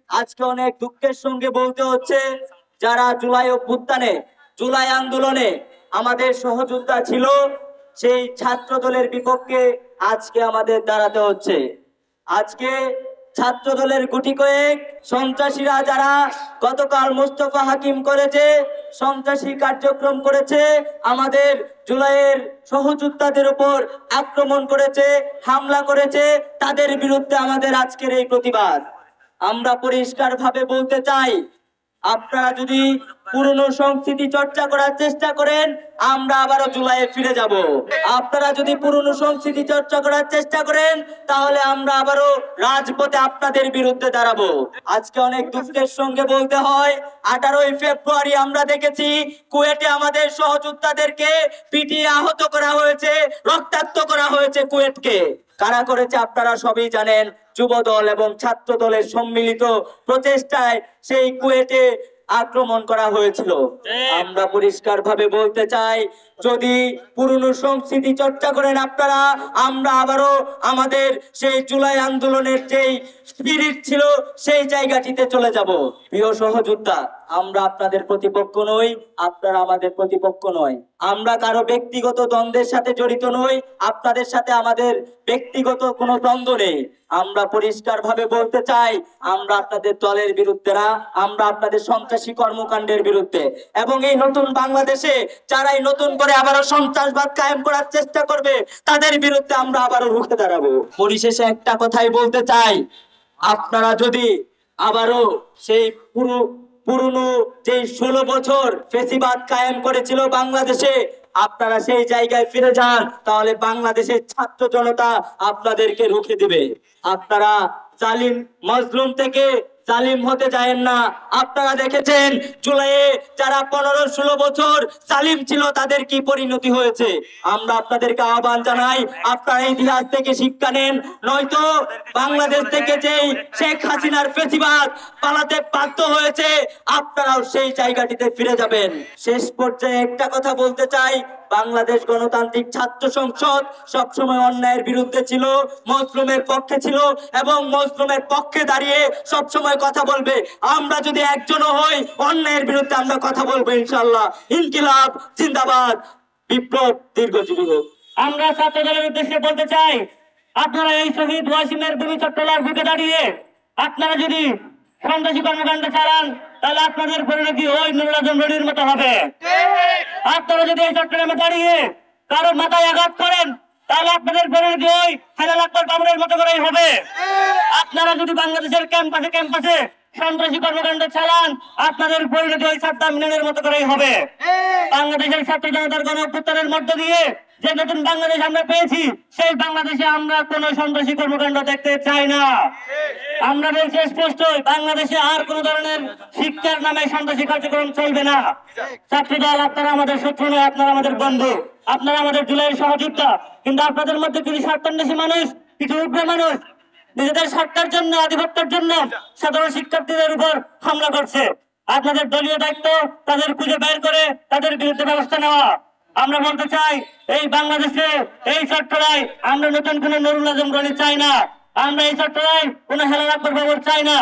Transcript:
আজকে অনেক দুঃখের সঙ্গে বলতে হচ্ছে, যারা জুলাই অভ্যুত্থানে, জুলাই আন্দোলনে আমাদের সহযোদ্ধা ছিল, সেই ছাত্র দলের বিপক্ষে আজকে আমাদের দাঁড়াতে হচ্ছে। আজকে ছাত্র দলের গুটি কয়েক সন্ত্রাসীরা, যারা গতকাল মোস্তফা হাকিম করেছে, সন্ত্রাসী কার্যক্রম করেছে, আমাদের জুলাইয়ের সহযোদ্ধাদের উপর আক্রমণ করেছে, হামলা করেছে, তাদের বিরুদ্ধে আমাদের আজকের এই প্রতিবাদ। আমরা পরিষ্কারভাবে বলতে চাই, আপনারা যদি পুরনো সংস্কৃতি চর্চা করার চেষ্টা করেন, আমরা আবারও জুলাইয়ে ফিরে যাব। আপনারা যদি পুরনো সংস্কৃতি চর্চা করার চেষ্টা করেন, তাহলে আমরা আবারও রাজপথে আপনাদের বিরুদ্ধে দাঁড়াবো। আজকে অনেক দুঃখের সঙ্গে বলতে হয়, 18ই ফেব্রুয়ারি আমরা দেখেছি কুয়েটে আমাদের সহযোদ্ধাদেরকে পিটিয়ে আহত করা হয়েছে, রক্তাক্ত করা হয়েছে কুয়েটকে। কারা করেছে আপনারা সবই জানেন। যুব দল এবং ছাত্র দলের সম্মিলিত প্রচেষ্টায় সেই কুয়েটে আক্রমণ করা হয়েছিল। আমরা পরিষ্কারভাবে বলতে চাই, যদি পুরনো সংস্কৃতি চর্চা করেন আপনারা, আমরা আবারও আমাদের সেই জুলাই আন্দোলনের যেই স্পিরিট ছিল সেই জায়গাটিতে চলে যাব। প্রিয় সহযোদ্ধা, আমরা আপনাদের প্রতিপক্ষ নই, আপনারা আমাদের প্রতিপক্ষ নয়। আমরা কারো ব্যক্তিগত দ্বন্দ্বের সাথে জড়িত নই, আপনাদের সাথে আমাদের ব্যক্তিগত কোনো দ্বন্দ্ব নেই। আমরা পরিষ্কারভাবে বলতে চাই, আমরা আপনাদের দলের বিরুদ্ধে না, আমরা আপনাদের সন্ত্রাসী কর্মকাণ্ডের বিরুদ্ধে। এবং এই নতুন বাংলাদেশে যারাই নতুন করে আবারও সন্ত্রাসবাদ কায়েম করার চেষ্টা করবে, তাদের বিরুদ্ধে আমরা আবারও রুখে দাঁড়াবো। পরিশেষে একটা কথাই বলতে চাই, আপনারা যদি আবারও সেই পুরনো যে 16 বছর ফেসিবাদ কায়েম করেছিল বাংলাদেশে, আপনারা সেই জায়গায় ফিরে যান, তাহলে বাংলাদেশের ছাত্র জনতা আপনাদেরকে রুখে দিবে। আপনারা জালিম মাজলুম থেকে জালিম হতে যায়েন না। আপনারা দেখেছেন জুলাইয়ে যারা 15-16 বছর জালিম ছিল, তাদের কি পরিণতি হয়েছে। আমরা আপনাদেরকে আহ্বান জানাই, আপনারা ইতিহাস থেকে শিক্ষা নেন, নয়তো বাংলাদেশ থেকে যেই শেখ হাসিনার ফেসিবাদ পালাতে বাধ্য হয়েছে, আপনারাও সেই জায়গাটিতে ফিরে যাবেন। শেষ পর্যায়ে একটা কথা বলতে চাই, বাংলাদেশ গণতান্ত্রিক ছাত্র সংসদ সবসময় অন্যায়ের বিরুদ্ধে ছিল, মজলুমের পক্ষে ছিল এবং মজলুমের পক্ষে দাঁড়িয়ে সবসময় কথা বলবে। আমরা যদি একজনও হই, অন্যায়ের বিরুদ্ধে আমরা কথা বলবো ইনশাআল্লাহ। ইনকিলাব জিন্দাবাদ, বিপ্লব দীর্ঘজীবী হোক। আমরা ছাত্র দলের উদ্দেশ্যে বলতে চাই, আপনারা এই শহীদ ওয়াসিমের ভূমি চট্টলার বুকে দাঁড়িয়ে আপনারা যদি সন্ত্রাসী কর্মকাণ্ড চালান, তাহলে আপনাদের পরিণতি ওই নুরুল আজম রনির মতো হবে। আপনারা যদি এই চট্টগ্রামে দাঁড়িয়ে কারো মাথায় আঘাত করেন, তাহলে আপনাদের পরিণতি ওই হেলাল আকবর বাবরের মতো করেই হবে। আপনারা যদি বাংলাদেশের ক্যাম্পাসে সন্ত্রাসী কর্মকাণ্ড চালান, আপনাদের পরিণতি ওই সাদ্দাম মিনারের মতো করেই হবে। বাংলাদেশের ছাত্র জনতার গণ অভ্যুত্থানের মধ্য দিয়ে যে নতুন বাংলাদেশ আমরা পেয়েছি, সেই বাংলাদেশে আমরা কোন সন্ত্রাসী কর্মকাণ্ড দেখতে চাই না। আমরা বলছি স্পষ্ট, বাংলাদেশে আর কোন ধরনের শিক্ষার নামে সন্ত্রাসী কার্যক্রম চলবে না। ছাত্র দল, আপনারা আমাদের শত্রু নয়, আপনারা আমাদের বন্ধু, আপনারা আমাদের জুলাইয়ের সহযোদ্ধা। কিন্তু আপনাদের মধ্যে কিছু স্বার্থান্বেষী মানুষ, কিছু উগ্র মানুষ নিজেদের স্বার্থের জন্য, আধিপত্যের জন্য সাধারণ শিক্ষার্থীদের উপর হামলা করছে। আপনাদের দলীয় দায়িত্ব তাদের খুঁজে বের করে তাদের বিরুদ্ধে ব্যবস্থা নেওয়া। আমরা বলতে চাই, এই বাংলাদেশে, এই চট্টগ্রামে আমরা নতুন কোন নুরুল আজম রনি চাই না। আমরা এই চট্টগ্রামে কোন হেলাল আকবর বাবর চাই না।